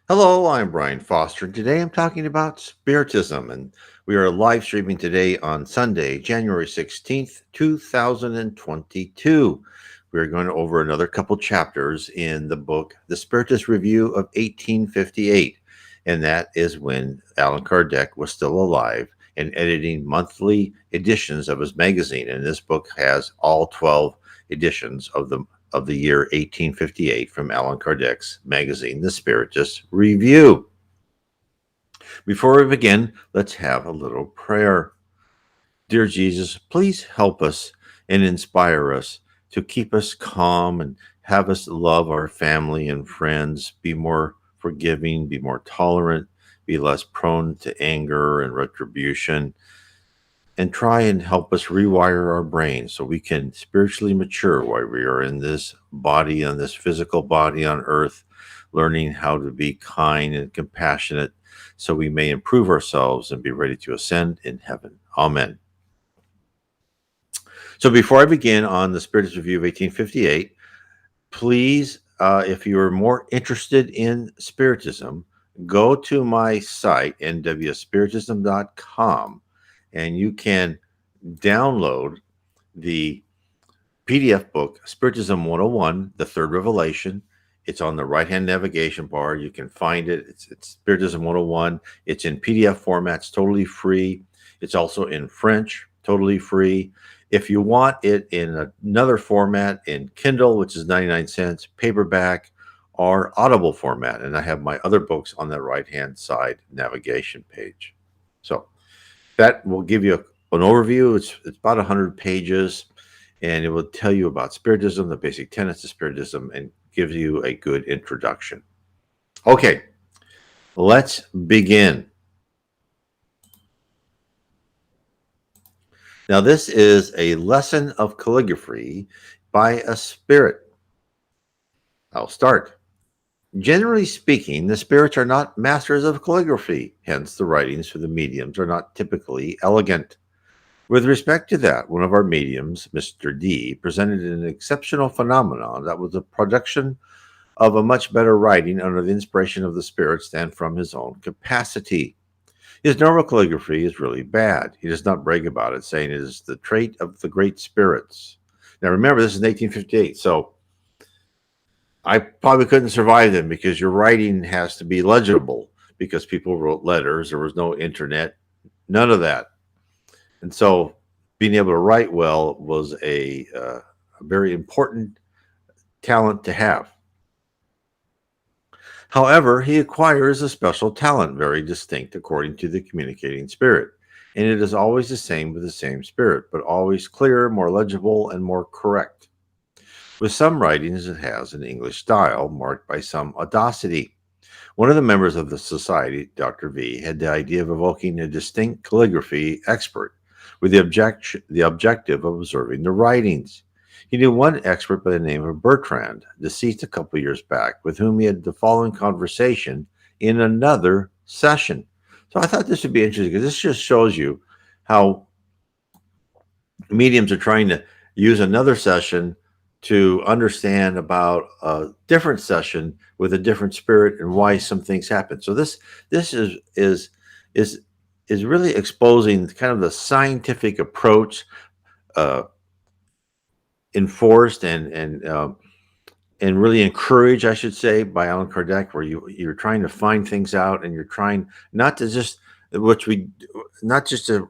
Hello, I'm Brian Foster. Today I'm talking about Spiritism, and we are live streaming today on Sunday, January 16th, 2022. We're going over another couple chapters in the book, The Spiritist Review of 1858, and that is when Allan Kardec was still alive and editing monthly editions of his magazine. And this book has all 12 editions of the year 1858 from Allan Kardec's magazine, The Spiritist Review. Before we begin, let's have a little prayer. Dear Jesus, please help us and inspire us to keep us calm and have us love our family and friends, be more forgiving, be more tolerant, be less prone to anger and retribution, and try and help us rewire our brain so we can spiritually mature while we are in this body, on this physical body on earth, learning how to be kind and compassionate so we may improve ourselves and be ready to ascend in heaven. Amen. So before I begin on the Spiritist Review of 1858, please, if you are more interested in Spiritism, go to my site, nwspiritism.com, and you can download the PDF book, Spiritism 101, The Third Revelation. It's on the right-hand navigation bar. You can find it. It's Spiritism 101. It's in PDF format. It's totally free. It's also in French, totally free. If you want it in another format, in Kindle, which is 99 cents, paperback, or Audible format, and I have my other books on the right-hand side navigation page. So that will give you an overview. It's about 100 pages, and it will tell you about Spiritism, the basic tenets of Spiritism, and gives you a good introduction. Okay, let's begin. Now, this is a lesson of calligraphy by a spirit. I'll start. Generally speaking, the spirits are not masters of calligraphy, hence the writings for the mediums are not typically elegant. With respect to that, one of our mediums, Mr. D, presented an exceptional phenomenon that was the production of a much better writing under the inspiration of the spirits than from his own capacity. His normal calligraphy is really bad. He does not brag about it, saying it is the trait of the great spirits. Now remember, this is 1858, so I probably couldn't survive them because your writing has to be legible because people wrote letters. There was no internet, none of that. And so being able to write well was a very important talent to have. However, he acquires a special talent, very distinct according to the communicating spirit. And it is always the same with the same spirit, but always clearer, more legible, and more correct. With some writings, it has an English style marked by some audacity. One of the members of the society, Dr. V, had the idea of evoking a distinct calligraphy expert with the objective of observing the writings. He knew one expert by the name of Bertrand, deceased a couple years back, with whom he had the following conversation in another session. So I thought this would be interesting because this just shows you how mediums are trying to use another session to understand about a different session with a different spirit and why some things happen. So this is really exposing kind of the scientific approach enforced and really encouraged, I should say, by Allan Kardec, where you're trying to find things out and you're trying not to just not just to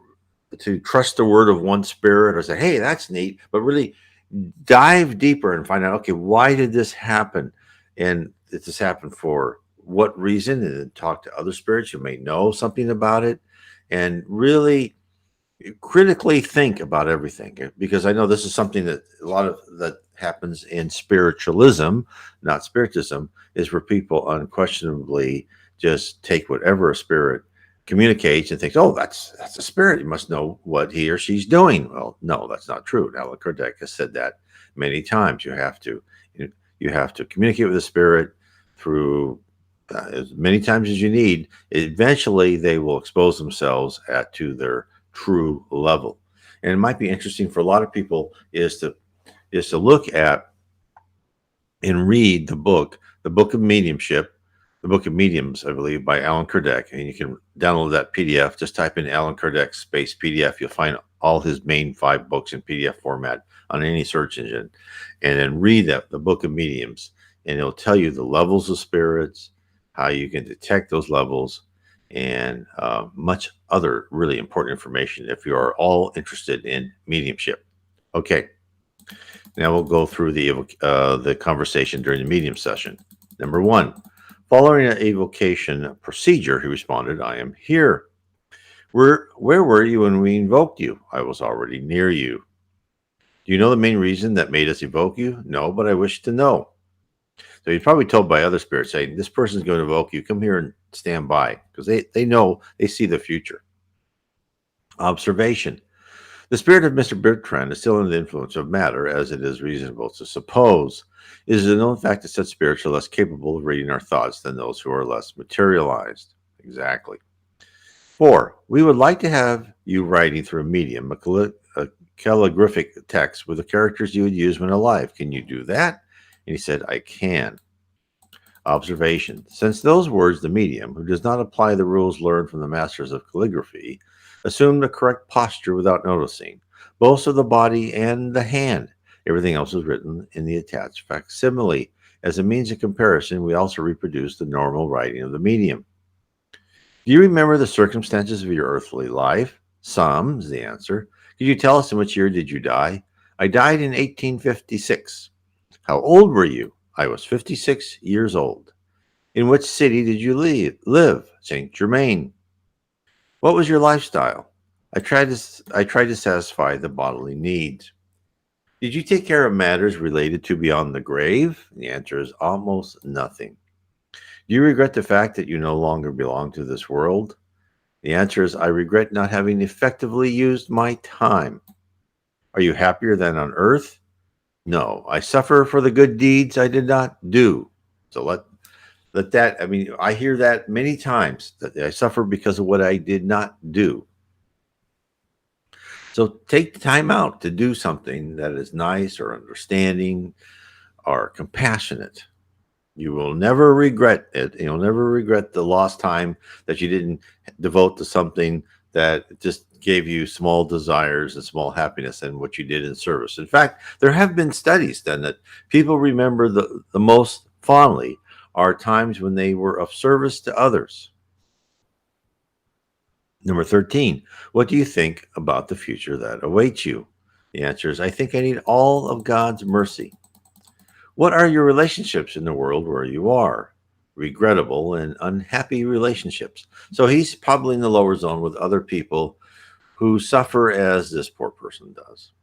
trust the word of one spirit or say, hey, that's neat, but really dive deeper and find out, okay, why did this happen? And did this happen for what reason? And then talk to other spirits who may know something about it and really critically think about everything, because I know this is something that a lot of that happens in spiritualism, not spiritism, is where people unquestionably just take whatever a spirit communicates and thinks, oh, that's a spirit. You must know what he or she's doing. Well, no, that's not true. Allan Kardec has said that many times. You have to communicate with the spirit through as many times as you need. Eventually, they will expose themselves to their true level. And it might be interesting for a lot of people is to look at and read the book of mediumship The Book of Mediums, I believe, by Allan Kardec. And you can download that PDF. Just type in Allan Kardec space PDF. You'll find all his main 5 books in PDF format on any search engine. And then read the Book of Mediums. And it'll tell you the levels of spirits, how you can detect those levels, and much other really important information if you are all interested in mediumship. Okay, now we'll go through the conversation during the medium session. Number 1, following an evocation procedure, he responded, "I am here." Where were you when we invoked you? "I was already near you." "Do you know the main reason that made us evoke you?" "No, but I wish to know." So he's probably told by other spirits, saying, "This person's going to evoke you. Come here and stand by," because they know, they see the future. Observation. The spirit of Mr. Bertrand is still under the influence of matter, as it is reasonable to suppose. It is a known fact that such spirits are less capable of reading our thoughts than those who are less materialized. Exactly. 4. We would like to have you writing through a medium, a calligraphic text with the characters you would use when alive. Can you do that? And he said, "I can." Observation. Since those words, the medium, who does not apply the rules learned from the masters of calligraphy, assume the correct posture without noticing, both of the body and the hand. Everything else is written in the attached facsimile. As a means of comparison, we also reproduce the normal writing of the medium. Do you remember the circumstances of your earthly life? Some, is the answer. Could you tell us in which year did you die? "I died in 1856. "How old were you?" "I was 56 years old. "In which city did you live? "Saint Germain." "What was your lifestyle?" I tried to satisfy the bodily needs." "Did you take care of matters related to beyond the grave?" The answer is almost nothing. "Do you regret the fact that you no longer belong to this world?" The answer is, I regret not having effectively used my time. "Are you happier than on earth?" "No, I suffer for the good deeds I did not do." So let that, I mean, I hear that many times, that I suffer because of what I did not do. So take the time out to do something that is nice or understanding or compassionate. You will never regret it. You'll never regret the lost time that you didn't devote to something that just gave you small desires and small happiness in what you did in service. In fact, there have been studies done that people remember the most fondly are times when they were of service to others. Number 13, what do you think about the future that awaits you? The answer is, I think I need all of God's mercy. What are your relationships in the world where you are? Regrettable and unhappy relationships. So he's probably in the lower zone with other people who suffer as this poor person does.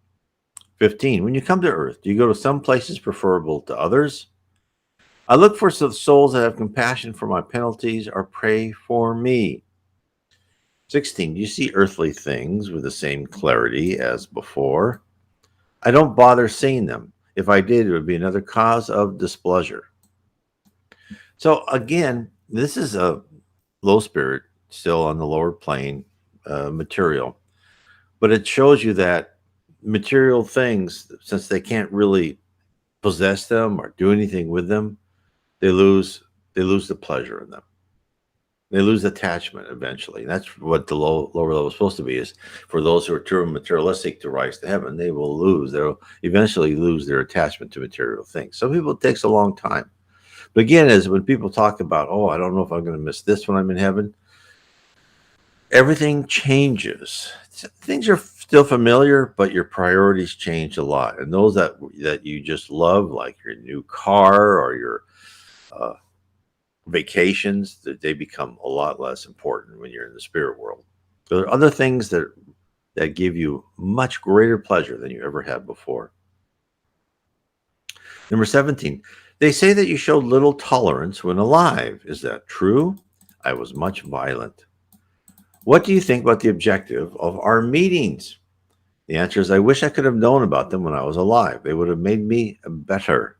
15, when you come to earth, do you go to some places preferable to others? I look for souls that have compassion for my penalties or pray for me. 16, do you see earthly things with the same clarity as before? I don't bother seeing them. If I did, it would be another cause of displeasure. So again, this is a low spirit, still on the lower plane material, but it shows you that material things, since they can't really possess them or do anything with them, they lose the pleasure in them. They lose attachment eventually. And that's what the lower level is supposed to be, is for those who are too materialistic to rise to heaven, they'll eventually lose their attachment to material things. Some people, it takes a long time. But again, as when people talk about, oh, I don't know if I'm going to miss this when I'm in heaven, everything changes. Things are still familiar, but your priorities change a lot. And those that you just love, like your new car or your vacations, that they become a lot less important when you're in the spirit world. There are other things that give you much greater pleasure than you ever had before. Number 17, they say that you showed little tolerance when alive. Is that true? I was much violent. What do you think about the objective of our meetings? The answer is, I wish I could have known about them when I was alive. They would have made me better.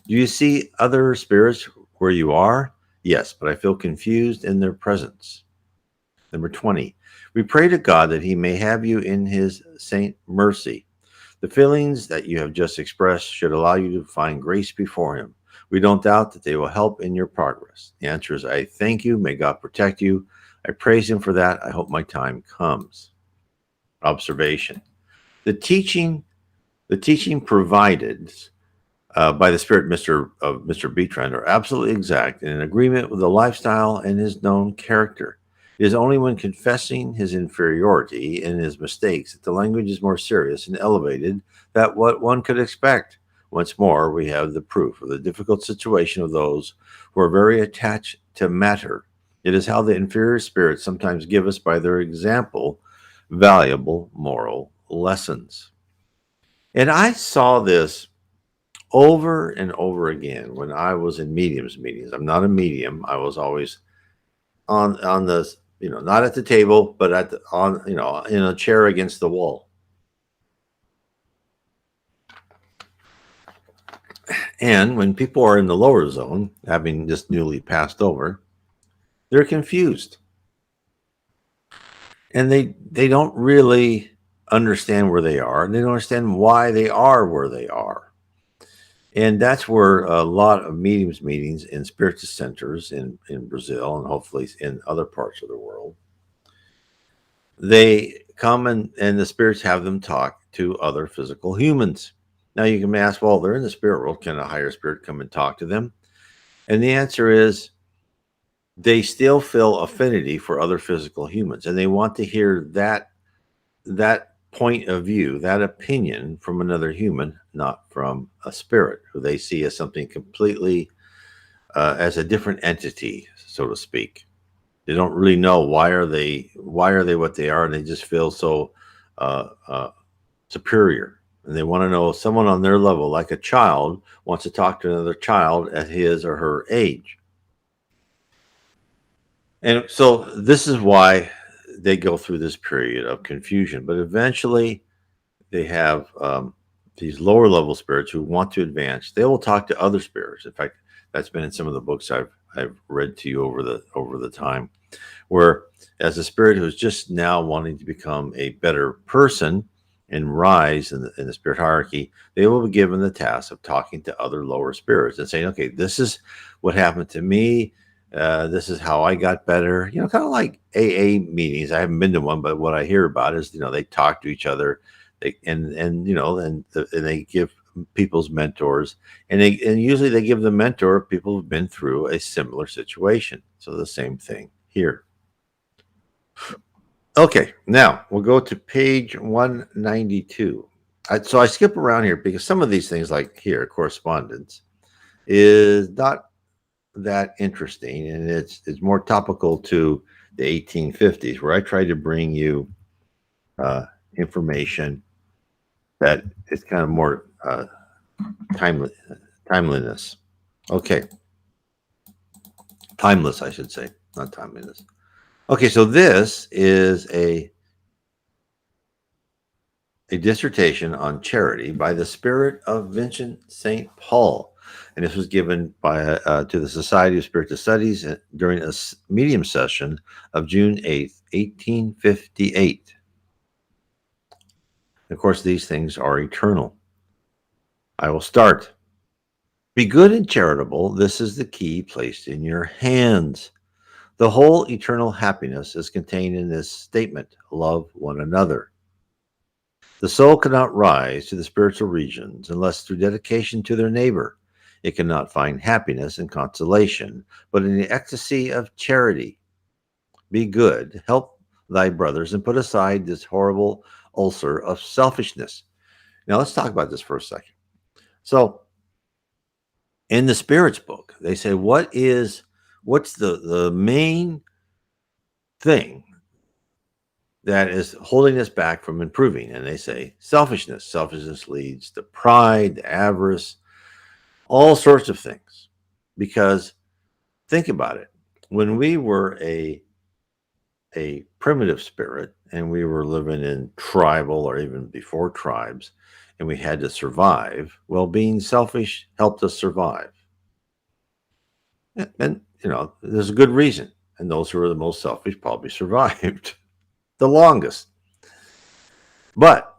Do you see other spirits where you are? Yes, but I feel confused in their presence. Number 20, we pray to God that he may have you in his saint mercy. The feelings that you have just expressed should allow you to find grace before him. We don't doubt that they will help in your progress. The answer is, I thank you. May God protect you. I praise him for that. I hope my time comes. Observation. The teaching provided by the Spirit of Mr. Bertrand are absolutely exact and in agreement with the lifestyle and his known character. It is only when confessing his inferiority and his mistakes that the language is more serious and elevated than what one could expect. Once more, we have the proof of the difficult situation of those who are very attached to matter. It is how the inferior spirits sometimes give us, by their example, valuable moral lessons. And I saw this over and over again when I was in mediums meetings. I'm not a medium. I was always on the, not at the table, but in a chair against the wall. And when people are in the lower zone, having just newly passed over, they're confused. And they don't really understand where they are, and they don't understand why they are where they are. And that's where a lot of mediums meetings in Spiritist centers in Brazil and hopefully in other parts of the world, they come and the spirits have them talk to other physical humans. Now you can ask, well, they're in the spirit world. Can a higher spirit come and talk to them? And the answer is they still feel affinity for other physical humans, and they want to hear that point of view, that opinion from another human, not from a spirit who they see as something completely, as a different entity, so to speak. They don't really know why are they what they are, and they just feel so superior. And they want to know someone on their level, like a child wants to talk to another child at his or her age. And so this is why they go through this period of confusion. But eventually they have these lower level spirits who want to advance. They will talk to other spirits. In fact, that's been in some of the books I've read to you over the time, where as a spirit who's just now wanting to become a better person and rise in the spirit hierarchy, they will be given the task of talking to other lower spirits and saying, okay, this is what happened to me. This is how I got better. Kind of like AA meetings. I haven't been to one, but what I hear about is, they talk to each other. And they give people's mentors, and usually they give the mentor people who've been through a similar situation. So the same thing here. Okay, now we'll go to page 192. So I skip around here because some of these things, like here, correspondence, is not that interesting, and it's more topical to the 1850s, where I try to bring you information that is kind of more timeliness. Okay. Timeless, I should say, not timeliness. Okay, so this is a dissertation on charity by the Spirit of Vincent St. Paul. And this was given by to the Society of Spiritist Studies during a medium session of June 8th, 1858. Of course, these things are eternal. I will start. Be good and charitable. This is the key placed in your hands. The whole eternal happiness is contained in this statement: love one another. The soul cannot rise to the spiritual regions unless through dedication to their neighbor. It cannot find happiness and consolation, but in the ecstasy of charity. Be good, help thy brothers, and put aside this horrible ulcer of selfishness. Now let's talk about this for a second. So in the Spirits book, they say, what's the main thing that is holding us back from improving? And they say selfishness. Selfishness leads to pride, avarice, all sorts of things. Because think about it. When we were a primitive spirit and we were living in tribal or even before tribes, and we had to survive, well, being selfish helped us survive. And, there's a good reason. And those who are the most selfish probably survived the longest. But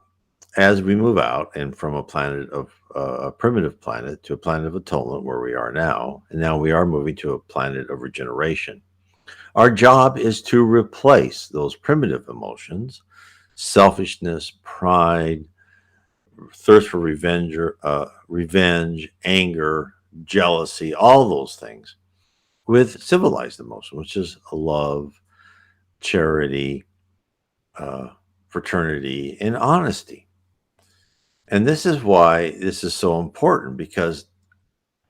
as we move out and from a planet of a primitive planet to a planet of atonement where we are now, and now we are moving to a planet of regeneration. Our job is to replace those primitive emotions, selfishness, pride, thirst for revenge, anger, jealousy, all those things, with civilized emotion, which is love, charity, uh, fraternity, and honesty. And this is why this is so important, because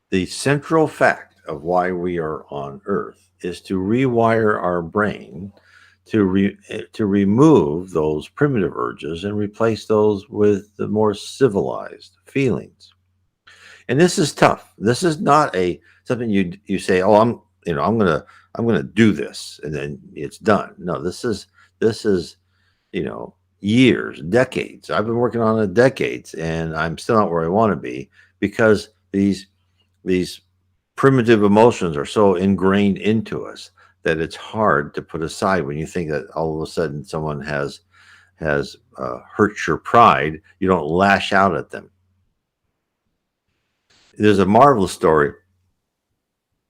the central fact of why we are on Earth is to rewire our brain to remove those primitive urges and replace those with the more civilized feelings. And this is tough. This is not a something you say, oh, I'm gonna do this and then it's done. No, this is years, decades. I've been working on it decades, and I'm still not where I want to be, because these primitive emotions are so ingrained into us that it's hard to put aside. When you think that all of a sudden someone has hurt your pride, you don't lash out at them. There's a marvelous story.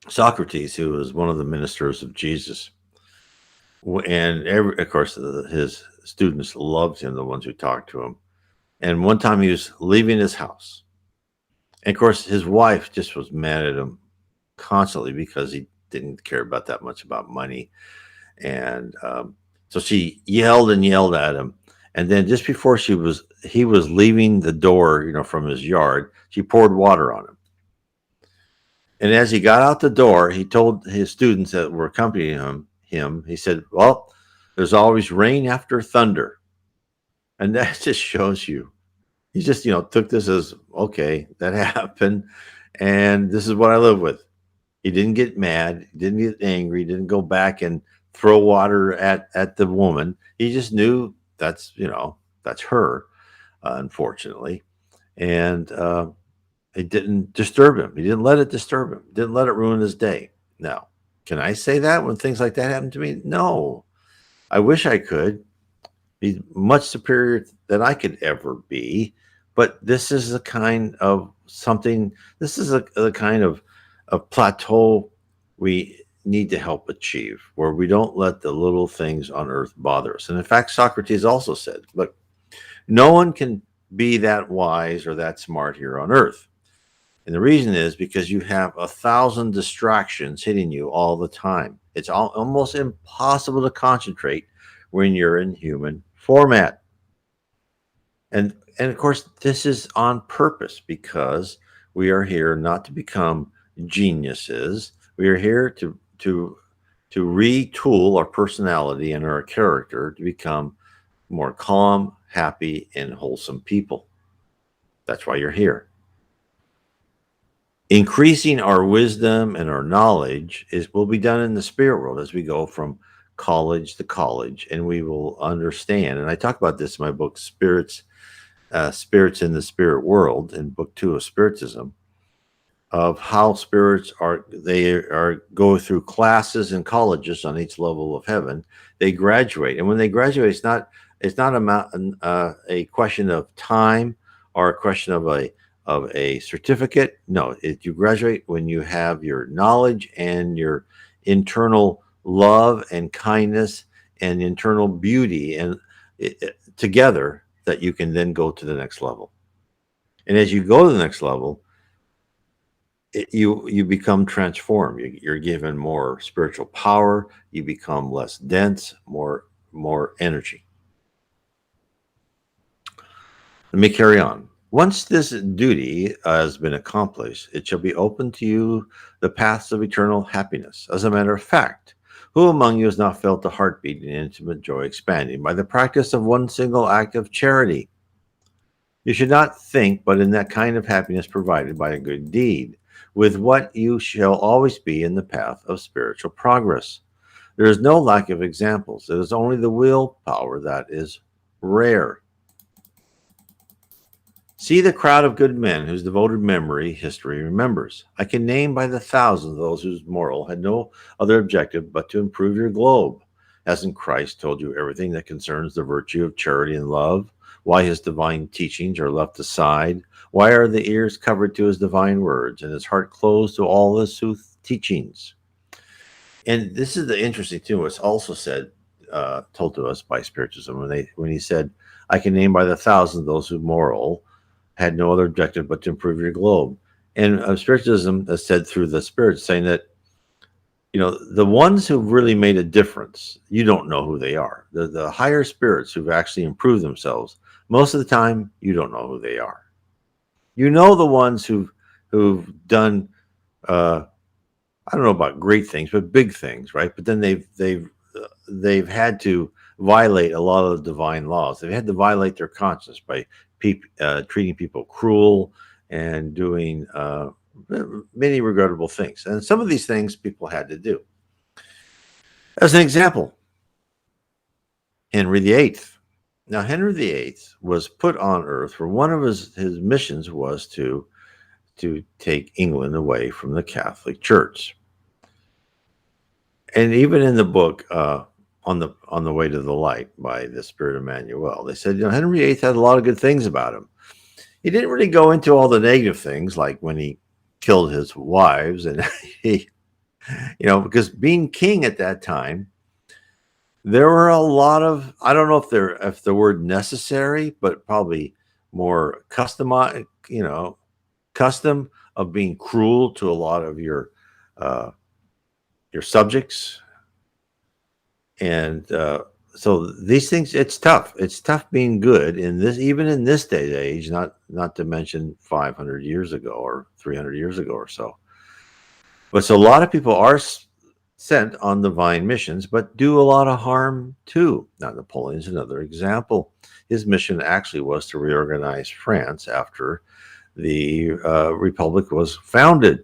Socrates, who was one of the ministers of Jesus, and of course his students loved him, the ones who talked to him. And one time he was leaving his house, and of course his wife just was mad at him constantly because he didn't care about that much about money. And so she yelled and yelled at him. And then just before he was leaving the door, from his yard, she poured water on him. And as he got out the door, he told his students that were accompanying him, he said, well, there's always rain after thunder. And that just shows you, he just, took this as, okay, that happened. And this is what I live with. He didn't get mad. He didn't get angry. He didn't go back and throw water at the woman. He just knew that's her, unfortunately. And it didn't disturb him. He didn't let it disturb him. Didn't let it ruin his day. Now, can I say that when things like that happen to me? No. I wish I could. He's much superior than I could ever be. But this is the kind of the kind of plateau we need to help achieve, where we don't let the little things on earth bother us. And in fact, Socrates also said, look, no one can be that wise or that smart here on earth. And the reason is because you have 1,000 distractions hitting you all the time. It's almost impossible to concentrate when you're in human format. And of course, this is on purpose, because we are here not to become geniuses. We are here to retool our personality and our character to become more calm, happy, and wholesome people. That's why you're here. Increasing our wisdom and our knowledge will be done in the spirit world as we go from college to college, and we will understand. And I talk about this in my book, Spirits in the Spirit World, in book 2 of Spiritism, of how spirits are go through classes and colleges on each level of heaven. They graduate, and when they graduate, it's not a question of time or a question of a certificate. No, you graduate when you have your knowledge and your internal love and kindness and internal beauty and together, that you can then go to the next level. And as you go to the next level, you become transformed. You're given more spiritual power. You become less dense, more energy. Let me carry on. Once this duty has been accomplished, it shall be open to you the paths of eternal happiness. As a matter of fact, who among you has not felt the heartbeat and intimate joy expanding by the practice of one single act of charity? You should not think but in that kind of happiness provided by a good deed, with what you shall always be in the path of spiritual progress. There is no lack of examples. It is only the willpower that is rare. See the crowd of good men whose devoted memory history remembers. I can name by the thousands those whose moral had no other objective but to improve your globe. Hasn't Christ told you everything that concerns the virtue of charity and love? why his divine teachings are left aside, why are the ears covered to his divine words, and his heart closed to all his sooth teachings. And this is the interesting too. What's also said, told to us by Spiritism when he said, "I can name by the thousands those who moral had no other objective but to improve your globe." And Spiritism has said through the spirits, saying that the ones who've really made a difference, you don't know who they are. The higher spirits who've actually improved themselves, most of the time, you don't know who they are. You know the ones who've done. I don't know about great things, but big things, right? But then they've had to violate a lot of the divine laws. They've had to violate their conscience by treating people cruel and doing many regrettable things. And some of these things people had to do. As an example, Henry VIII. Now, Henry VIII was put on earth for one of his missions was to take England away from the Catholic Church. And even in the book on the Way to the Light by the Spirit Emmanuel, they said Henry VIII had a lot of good things about him. He didn't really go into all the negative things, like when he killed his wives, and he, because being king at that time, there were a lot of, I don't know if the word necessary, but probably more custom of being cruel to a lot of your subjects. And so these things, it's tough. It's tough being good even in this day and age, not to mention 500 years ago or 300 years ago or so. But so a lot of people are sent on divine missions, but do a lot of harm too. Now, Napoleon's another example. His mission actually was to reorganize France after the Republic was founded.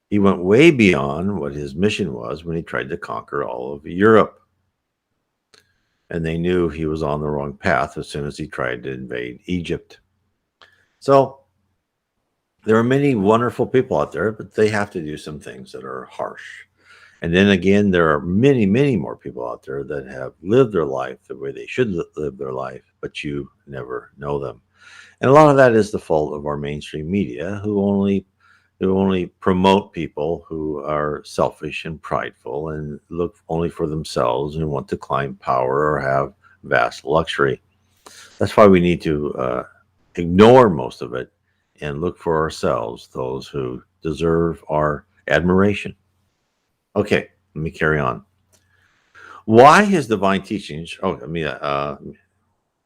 He went way beyond what his mission was when he tried to conquer all of Europe. And they knew he was on the wrong path as soon as he tried to invade Egypt. So there are many wonderful people out there, but they have to do some things that are harsh. And then again, there are many, many more people out there that have lived their life the way they should live their life, but you never know them. And a lot of that is the fault of our mainstream media, who only promote people who are selfish and prideful and look only for themselves and want to climb power or have vast luxury. That's why we need to ignore most of it and look for ourselves, those who deserve our admiration. Okay, let me carry on. Why his divine teachings? I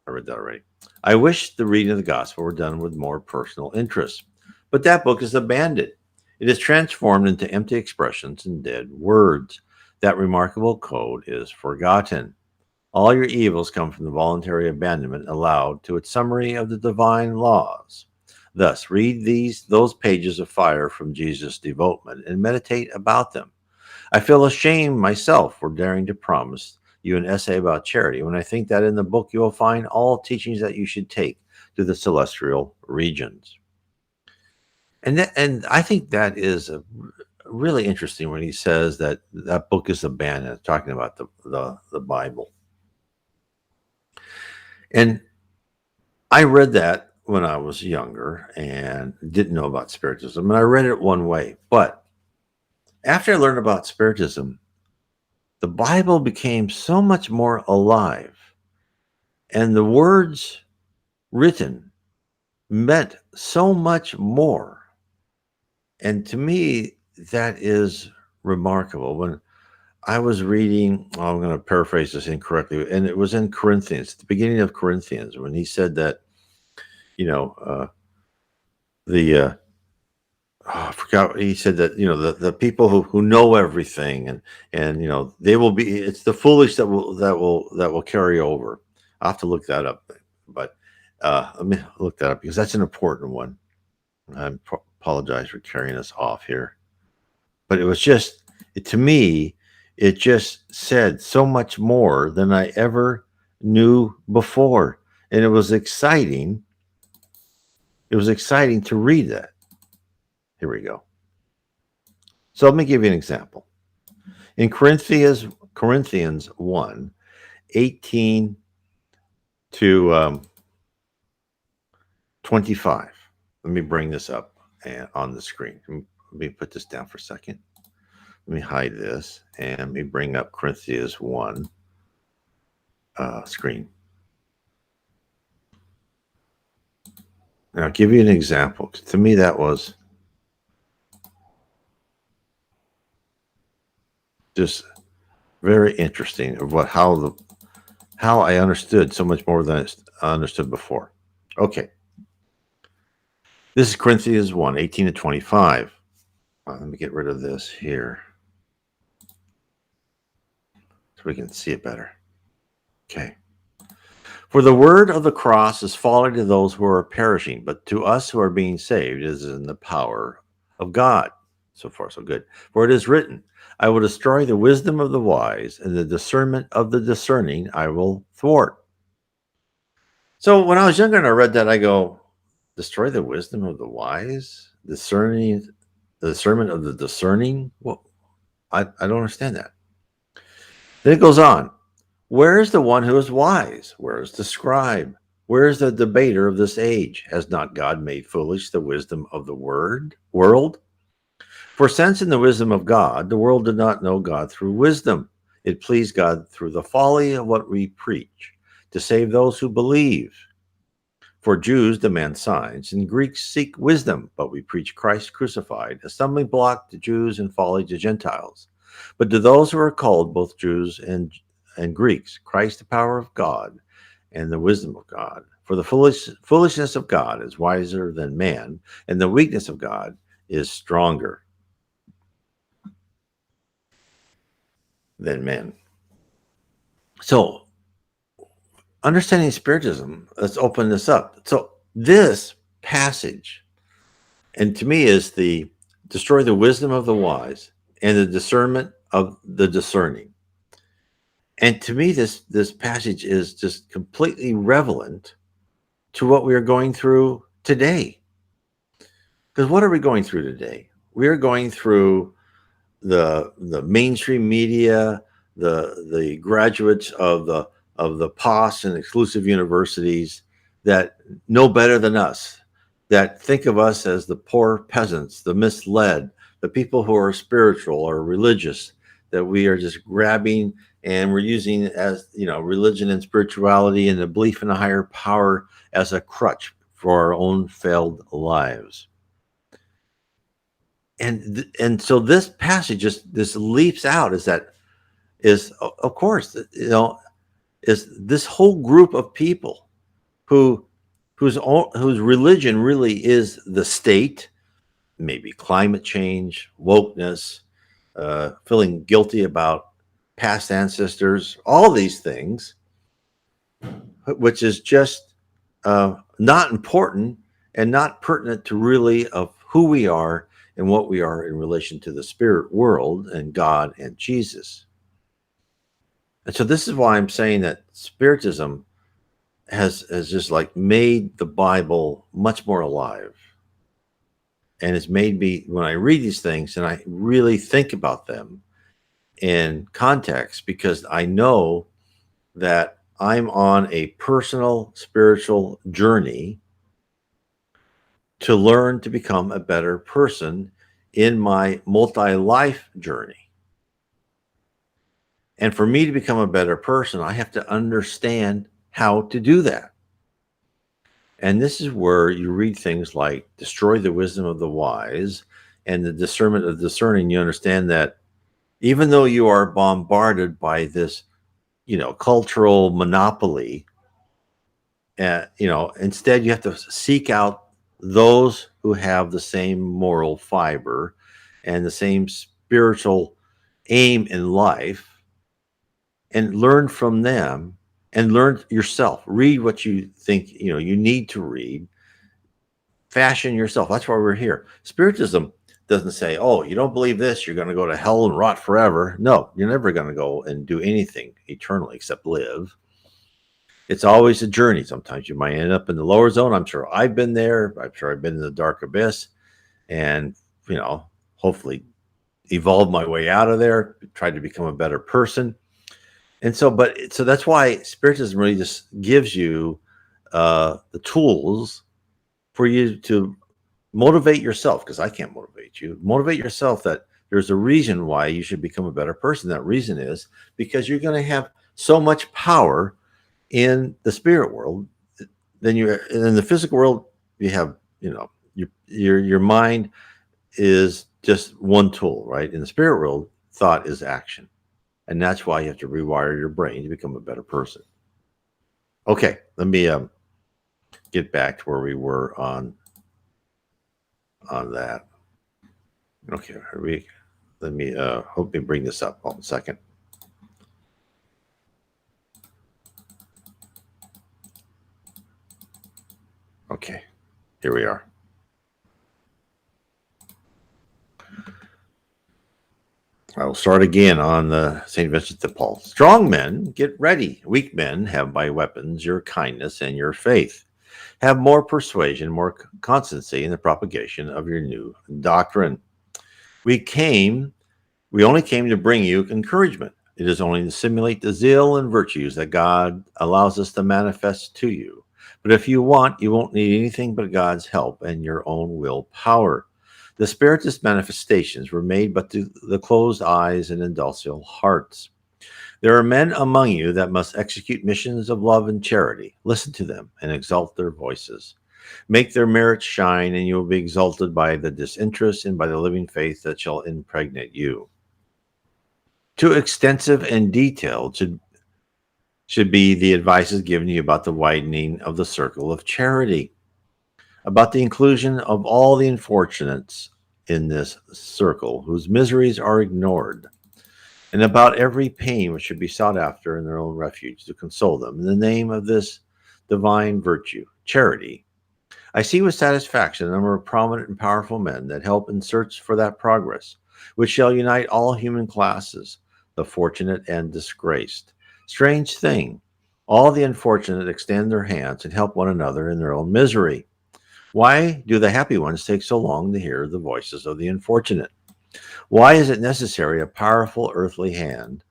read that already. I wish the reading of the gospel were done with more personal interest, but that book is abandoned. It is transformed into empty expressions and dead words. That remarkable code is forgotten. All your evils come from the voluntary abandonment allowed to its summary of the divine laws. Thus, read those pages of fire from Jesus' devotement and meditate about them. I feel ashamed myself for daring to promise you an essay about charity when I think that in the book you will find all teachings that you should take to the celestial regions. And I think that is really interesting when he says that book is abandoned, talking about the Bible. And I read that when I was younger and didn't know about Spiritism, and I read it one way. But after I learned about Spiritism, the Bible became so much more alive, and the words written meant so much more. And to me, that is remarkable. When I was reading, I'm going to paraphrase this incorrectly, and it was in Corinthians, the beginning of Corinthians, when he said that, I forgot. He said that the people who know everything and they will be. It's the foolish that will carry over. I will have to look that up, but let me look that up because that's an important one. I apologize for carrying us off here, but it was just to me. It just said so much more than I ever knew before, and it was exciting. It was exciting to read that. Here we go. So let me give you an example. In Corinthians 1, 18 to 25. Let me bring this up and on the screen. Let me put this down for a second. Let me hide this and let me bring up Corinthians 1 screen. And I'll give you an example. To me, that was just very interesting of how I understood so much more than I understood before. Okay. This is Corinthians 1, 18 to 25. Let me get rid of this here so we can see it better. Okay. For the word of the cross is folly to those who are perishing, but to us who are being saved is in the power of God. So far, so good. For it is written, I will destroy the wisdom of the wise, and the discernment of the discerning I will thwart. So when I was younger and I read that, I go, destroy the wisdom of the wise, the discernment of the discerning? Well, I don't understand that. Then it goes on. Where is the one who is wise? Where is the scribe? Where is the debater of this age? Has not God made foolish the wisdom of the world? For since in the wisdom of God, the world did not know God through wisdom, it pleased God through the folly of what we preach, to save those who believe. For Jews demand signs, and Greeks seek wisdom, but we preach Christ crucified, a stumbling block to Jews and folly to Gentiles. But to those who are called, both Jews and Greeks, Christ the power of God and the wisdom of God. For the foolishness of God is wiser than man, and the weakness of God is stronger than men. So, understanding Spiritism, let's open this up. So, this passage, and to me, is the destroy the wisdom of the wise and the discernment of the discerning. And to me, this passage is just completely relevant to what we are going through today. Because what are we going through today? We are going through the mainstream media, the graduates of the POS and exclusive universities that know better than us, that think of us as the poor peasants, the misled, the people who are spiritual or religious, that we are just grabbing and we're using as, religion and spirituality and the belief in a higher power as a crutch for our own failed lives. And so this passage this leaps out is of course, is this whole group of people whose religion really is the state, maybe climate change, wokeness, feeling guilty about past ancestors, all these things, which is just not important and not pertinent to really of who we are and what we are in relation to the spirit world and God and Jesus. And so this is why I'm saying that Spiritism has just like made the Bible much more alive. And it's made me, when I read these things and I really think about them in context, because I know that I'm on a personal spiritual journey to learn to become a better person in my multi-life journey. And for me to become a better person, I have to understand how to do that. And this is where you read things like destroy the wisdom of the wise and the discernment of discerning. You understand that even though you are bombarded by this, cultural monopoly, instead you have to seek out those who have the same moral fiber and the same spiritual aim in life and learn from them and learn yourself. Read what you think, you need to read. Fashion yourself. That's why we're here. Spiritism doesn't say, oh, you don't believe this, you're going to go to hell and rot forever. No, you're never going to go and do anything eternally except live. It's always a journey. Sometimes you might end up in the lower zone. I'm sure I've been there. I'm sure I've been in the dark abyss and, hopefully evolve my way out of there, try to become a better person. And so that's why Spiritism really just gives you the tools for you to motivate yourself, because I can't motivate you. Motivate yourself that there's a reason why you should become a better person. That reason is because you're going to have so much power in the spirit world than you in the physical world. You have, your mind is just one tool, right? In the spirit world, thought is action. And that's why you have to rewire your brain to become a better person. Okay, let me get back to where we were on that. Okay, let me hope me bring this up. Hold on a second. Okay, here we are. I will start again on the St. Vincent de Paul. Strong men, get ready. Weak men have by weapons your kindness and your faith. Have more persuasion, more constancy in the propagation of your new doctrine. We only came to bring you encouragement. It is only to simulate the zeal and virtues that God allows us to manifest to you. But if you want, you won't need anything but God's help and your own willpower. The Spiritist manifestations were made but to the closed eyes and indulgent hearts. There are men among you that must execute missions of love and charity. Listen to them and exalt their voices. Make their merits shine, and you will be exalted by the disinterest and by the living faith that shall impregnate you. Too extensive and detailed should be the advices given you about the widening of the circle of charity, about the inclusion of all the unfortunates in this circle whose miseries are ignored, and about every pain which should be sought after in their own refuge to console them in the name of this divine virtue, charity. I see with satisfaction a number of prominent and powerful men that help in search for that progress, which shall unite all human classes, the fortunate and disgraced. Strange thing, all the unfortunate extend their hands and help one another in their own misery. Why do the happy ones take so long to hear the voices of the unfortunate? Why is it necessary a powerful earthly hand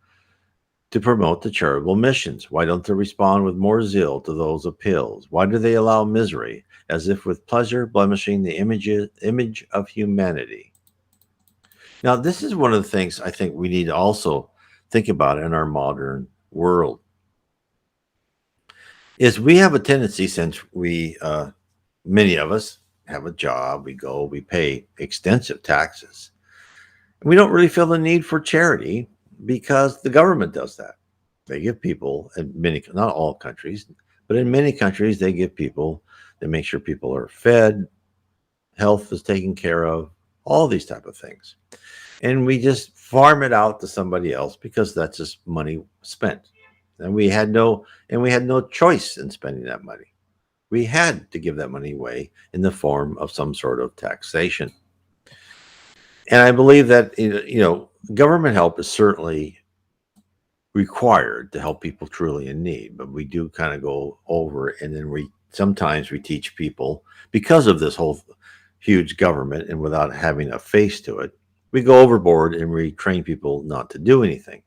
to promote the charitable missions? Why don't they respond with more zeal to those appeals? Why do they allow misery, as if with pleasure blemishing the image of humanity? Now, this is one of the things I think we need to also think about in our modern world. Is we have a tendency, since many of us have a job, we pay extensive taxes. We don't really feel the need for charity because the government does that. They give people, in many, not all countries, but in many countries, they make sure people are fed, health is taken care of, all these type of things. And we just farm it out to somebody else because that's just money spent. And we had no choice in spending that money. We had to give that money away in the form of some sort of taxation. And I believe that, government help is certainly required to help people truly in need, but we do kind of go over, and then sometimes we teach people, because of this whole huge government and without having a face to it, we go overboard and we train people not to do anything.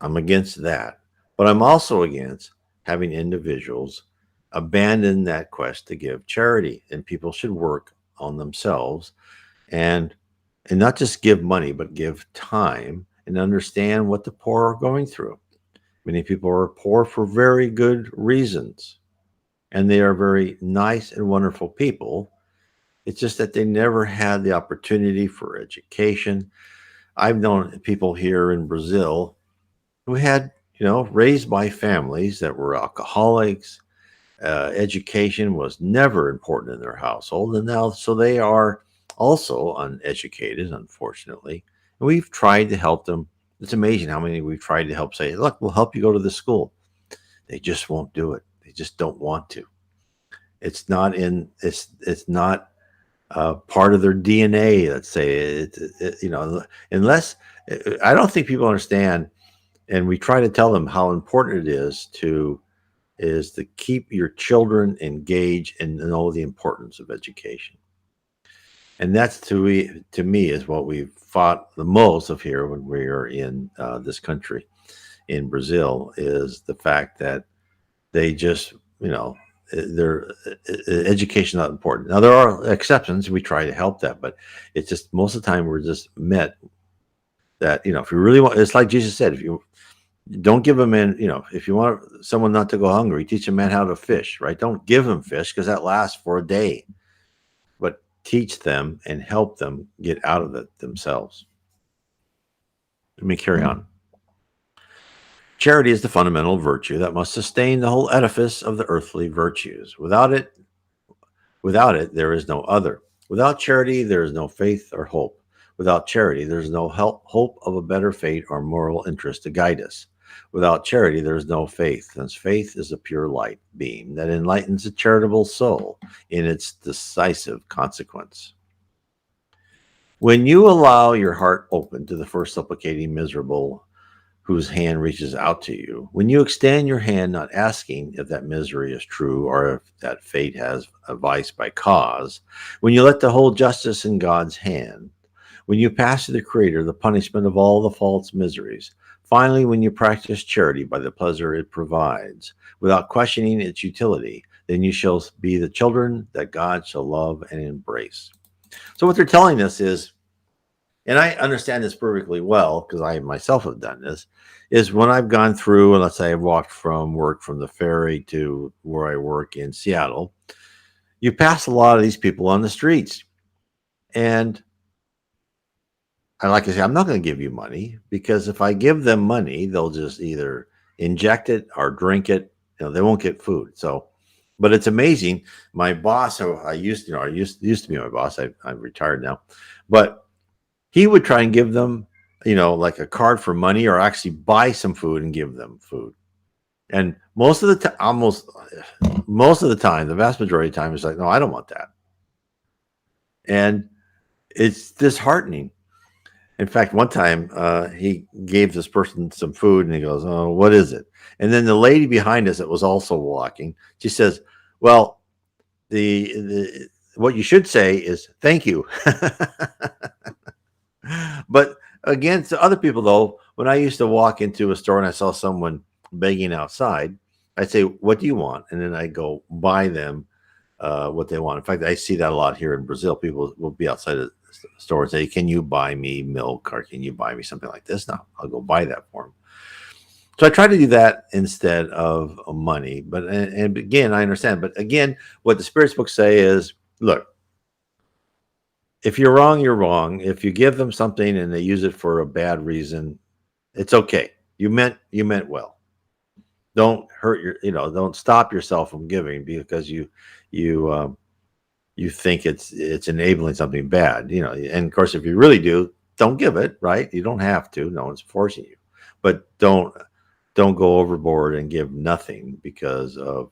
I'm against that, but I'm also against having individuals abandon that quest to give charity, and people should work on themselves and not just give money, but give time and understand what the poor are going through. Many people are poor for very good reasons, and they are very nice and wonderful people. It's just that they never had the opportunity for education. I've known people here in Brazil who had, raised by families that were alcoholics. Education was never important in their household, and now so they are also uneducated, unfortunately. And we've tried to help them. It's amazing how many we've tried to help say, look, we'll help you go to the school. They just won't do it. They just don't want to. It's not part of their DNA. Let's say, unless, I don't think people understand. And we try to tell them how important it is to keep your children engaged and know the importance of education. And that's to me is what we've fought the most of here when we are in this country, in Brazil, is the fact that they just, their education not important. Now there are exceptions. We try to help that, but it's just most of the time we're just met that if you really want, it's like Jesus said, if you don't give a man, if you want someone not to go hungry, teach a man how to fish, right? Don't give them fish because that lasts for a day, but teach them and help them get out of it themselves. Let me carry on. Charity is the fundamental virtue that must sustain the whole edifice of the earthly virtues. Without it, there is no other. Without charity, there is no faith or hope. Without charity, there is no hope of a better fate or moral interest to guide us. Without charity, there is no faith, since faith is a pure light beam that enlightens a charitable soul in its decisive consequence. When you allow your heart open to the first supplicating miserable whose hand reaches out to you, when you extend your hand not asking if that misery is true or if that fate has a vice by cause, when you let the whole justice in God's hand, when you pass to the Creator the punishment of all the false miseries, finally, when you practice charity by the pleasure it provides, without questioning its utility, then you shall be the children that God shall love and embrace. So what they're telling us is, and I understand this perfectly well because I myself have done this, is when I've gone through, and let's say I've walked from the ferry to where I work in Seattle, you pass a lot of these people on the streets. And I like to say, I'm not going to give you money, because if I give them money, they'll just either inject it or drink it. They won't get food. So, but it's amazing. My boss, who I used to be my boss. I'm retired now, but he would try and give them, like a card for money, or actually buy some food and give them food. And most of the time, the vast majority of the time, it's like, no, I don't want that. And it's disheartening. In fact, one time he gave this person some food and he goes, "Oh, what is it?" And then the lady behind us that was also walking, she says, "Well, the what you should say is thank you." But again, to other people though, when I used to walk into a store and I saw someone begging outside, I'd say, "What do you want?" And then I go buy them what they want. In fact, I see that a lot here in Brazil. People will be outside the store and say, "Can you buy me milk, or can you buy me something like this?" No, I'll go buy that for them. So I try to do that instead of money. But and again, I understand. But again, what the Spirits books say is, look, if you're wrong, you're wrong. If you give them something and they use it for a bad reason, it's okay. You meant well. Don't hurt don't stop yourself from giving because you think it's enabling something bad, and of course, if you really do, don't give it, right? You don't have to. No one's forcing you, but don't go overboard and give nothing because of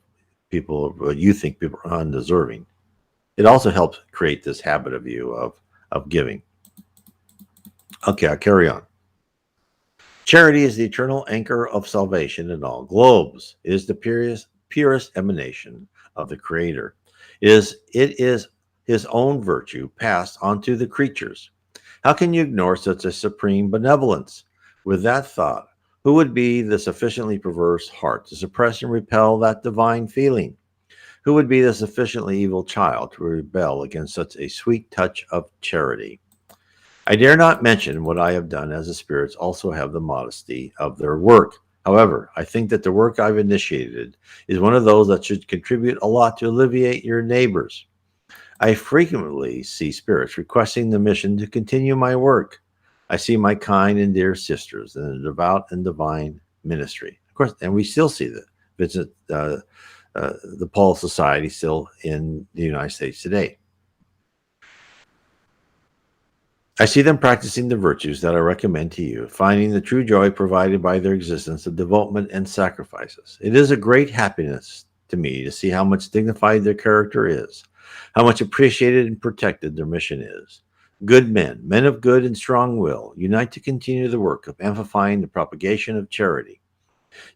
you think people are undeserving. It also helps create this habit of you of giving. Okay, I'll carry on. Charity is the eternal anchor of salvation in all globes. It is the purest emanation of the Creator. It is his own virtue passed onto the creatures. How can you ignore such a supreme benevolence? With that thought, who would be the sufficiently perverse heart to suppress and repel that divine feeling? Who would be the sufficiently evil child to rebel against such a sweet touch of charity? I dare not mention what I have done, as the spirits also have the modesty of their work. However, I think that the work I've initiated is one of those that should contribute a lot to alleviate your neighbors. I frequently see spirits requesting the mission to continue my work. I see my kind and dear sisters in the devout and divine ministry. Of course, and we still see the Paul Society still in the United States today. I see them practicing the virtues that I recommend to you, finding the true joy provided by their existence of devotement and sacrifices. It is a great happiness to me to see how much dignified their character is, how much appreciated and protected their mission is. Good men of good and strong will, unite to continue the work of amplifying the propagation of charity.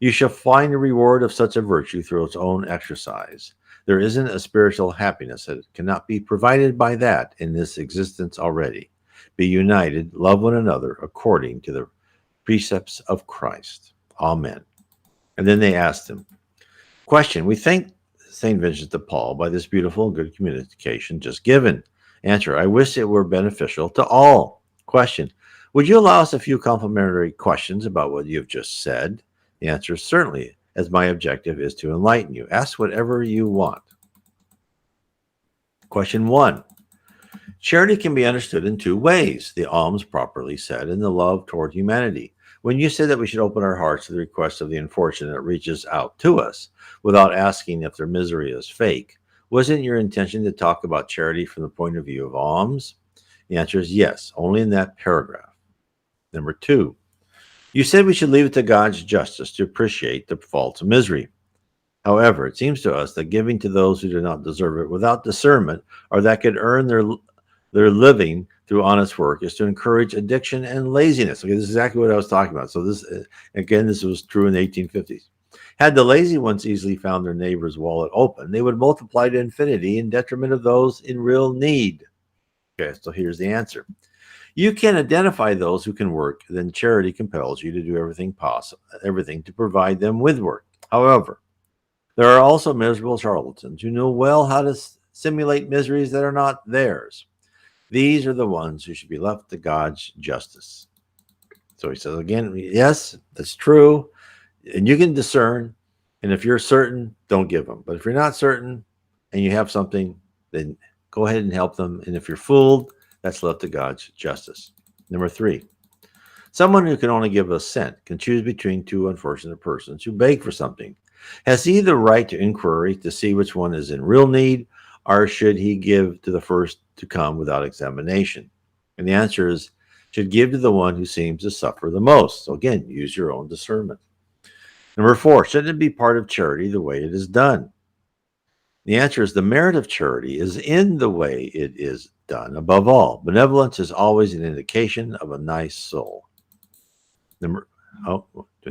You shall find the reward of such a virtue through its own exercise. There isn't a spiritual happiness that cannot be provided by that in this existence already. Be united, love one another according to the precepts of Christ. Amen. And then they asked him, question, we thank St. Vincent de Paul by this beautiful and good communication just given? Answer: I wish it were beneficial to all. Question: would you allow us a few complimentary questions about what you've just said? The answer is certainly, as my objective is to enlighten you. Ask whatever you want. Question 1. Charity can be understood in two ways: the alms properly said and the love toward humanity. When you say that we should open our hearts to the request of the unfortunate that reaches out to us without asking if their misery is fake, wasn't your intention to talk about charity from the point of view of alms? The answer is yes, only in that paragraph. Number 2. You said we should leave it to God's justice to appreciate the faults of misery. However, it seems to us that giving to those who do not deserve it without discernment or that could earn their living through honest work is to encourage addiction and laziness. Okay, this is exactly what I was talking about. So this, again, this was true in the 1850s. Had the lazy ones easily found their neighbor's wallet open, they would multiply to infinity in detriment of those in real need. Okay, so here's the answer. You can identify those who can work, then charity compels you to do everything to provide them with work. However, there are also miserable charlatans who know well how to simulate miseries that are not theirs. These are the ones who should be left to God's justice. So he says again, yes, that's true. And you can discern. And if you're certain, don't give them. But if you're not certain and you have something, then go ahead and help them. And if you're fooled, that's left to God's justice. Number 3, someone who can only give a cent can choose between two unfortunate persons who beg for something. Has he the right to inquiry to see which one is in real need, or should he give to the first to come without examination? And the answer is, should give to the one who seems to suffer the most. So again, use your own discernment. Number 4, shouldn't it be part of charity the way it is done? The answer is the merit of charity is in the way it is done. Above all, benevolence is always an indication of a nice soul. Went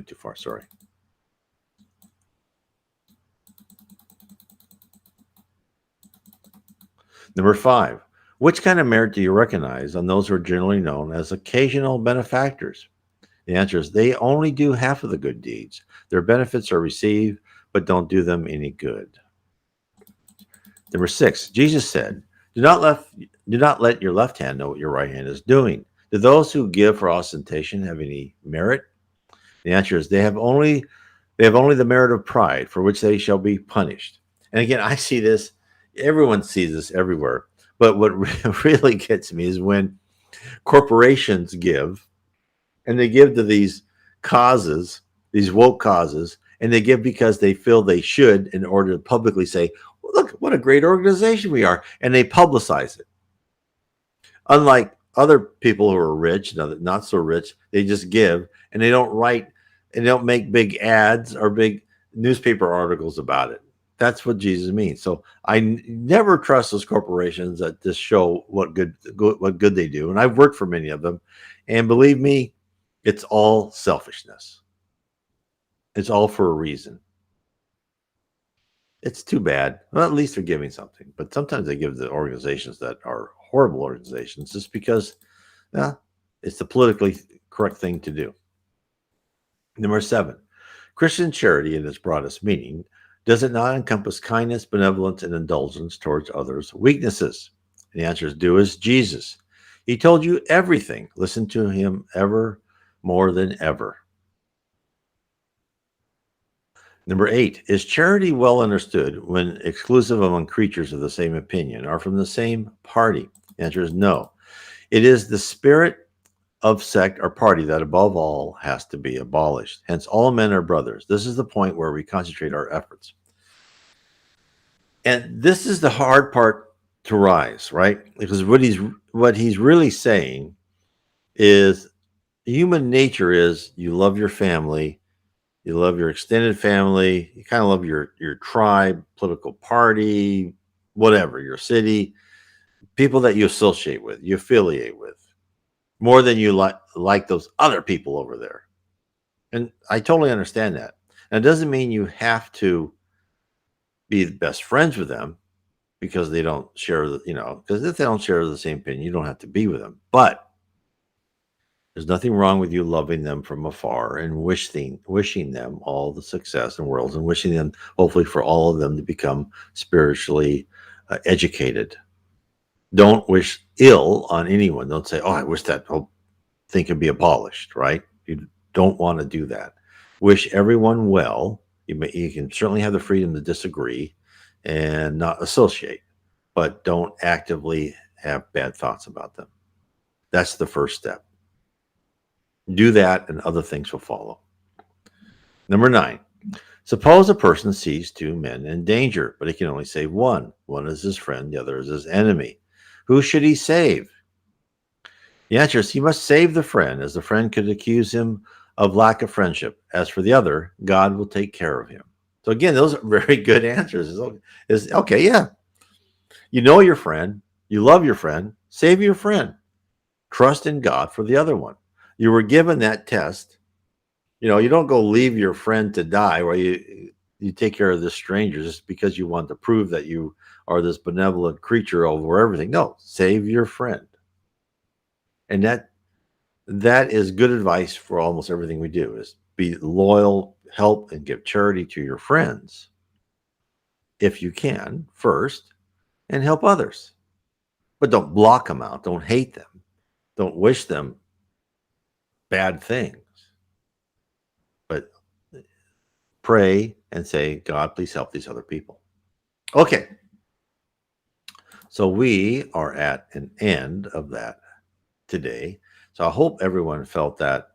too far, sorry. Number 5, which kind of merit do you recognize on those who are generally known as occasional benefactors? The answer is they only do half of the good deeds. Their benefits are received, but don't do them any good. Number 6, Jesus said, do not let your left hand know what your right hand is doing. Do those who give for ostentation have any merit? The answer is they have only the merit of pride, for which they shall be punished. And again, I see this, everyone sees this everywhere. But what really gets me is when corporations give, and they give to these causes, these woke causes, and they give because they feel they should in order to publicly say, well, look, what a great organization we are. And they publicize it. Unlike other people who are rich, not so rich, they just give and they don't write and they don't make big ads or big newspaper articles about it. That's what Jesus means. So I never trust those corporations that just show what good they do. And I've worked for many of them. And believe me, it's all selfishness. It's all for a reason. It's too bad. Well, at least they're giving something. But sometimes they give the organizations that are horrible organizations just because it's the politically correct thing to do. Number 7, Christian charity in its broadest meaning, does it not encompass kindness, benevolence, and indulgence towards others' weaknesses? And the answer is do as Jesus. He told you everything. Listen to him ever more than ever. Number 8, is charity well understood when exclusive among creatures of the same opinion or from the same party? The answer is no. It is the spirit of sect or party that above all has to be abolished. Hence, all men are brothers. This is the point where we concentrate our efforts. And this is the hard part to rise, right? Because what he's really saying is human nature is you love your family, you love your extended family, you kind of love your tribe, political party, whatever, your city, people that you associate with, you affiliate with, more than you like those other people over there. And I totally understand that. And it doesn't mean you have to be best friends with them because they don't share because if they don't share the same opinion, you don't have to be with them. But There's nothing wrong with you loving them from afar and wishing them all the success in the world, and wishing them, hopefully, for all of them to become spiritually educated. Don't wish ill on anyone. Don't say, "Oh, I wish that whole thing could be abolished," right? You don't want to do that. Wish everyone well. You can certainly have the freedom to disagree and not associate, but don't actively have bad thoughts about them. That's the first step. Do that, and other things will follow. Number 9, suppose a person sees two men in danger, but he can only save one. One is his friend, the other is his enemy. Who should he save? The answer is he must save the friend, as the friend could accuse him of lack of friendship. As for the other, God will take care of him. So again, those are very good answers. Is okay, yeah. You know your friend, you love your friend, save your friend. Trust in God for the other one. You were given that test. You don't go leave your friend to die, where you take care of this stranger just because you want to prove that you are this benevolent creature over everything. No, save your friend. And that is good advice for almost everything we do, is be loyal, help, and give charity to your friends if you can first, and help others. But don't block them out. Don't hate them. Don't wish them bad things. But pray and say, God, please help these other people. Okay. So we are at an end of that today. So I hope everyone felt that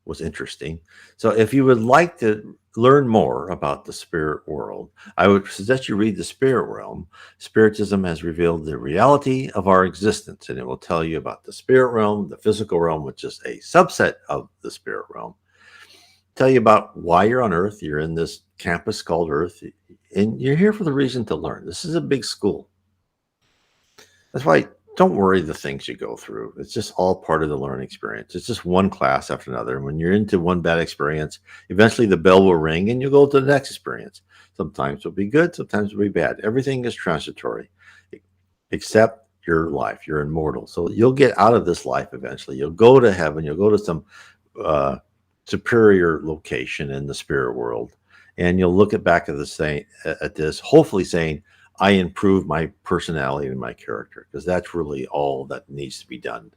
was interesting. So if you would like to learn more about the spirit world, I would suggest you read The Spirit Realm. Spiritism has revealed the reality of our existence, and it will tell you about the spirit realm, the physical realm, which is a subset of the spirit realm. Tell you about why you're on Earth. You're in this campus called Earth, and you're here for the reason to learn. This is a big school. That's why don't worry the things you go through. It's just all part of the learning experience. It's just one class after another. And when you're into one bad experience, eventually the bell will ring and you'll go to the next experience. Sometimes it'll be good, sometimes it'll be bad. Everything is transitory, except your life. You're immortal. So you'll get out of this life eventually. You'll go to heaven. You'll go to some superior location in the spirit world. And you'll look back at this, hopefully saying, I improve my personality and my character, because that's really all that needs to be done.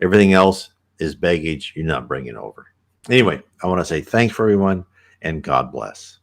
Everything else is baggage you're not bringing over. Anyway, I want to say thanks for everyone, and God bless.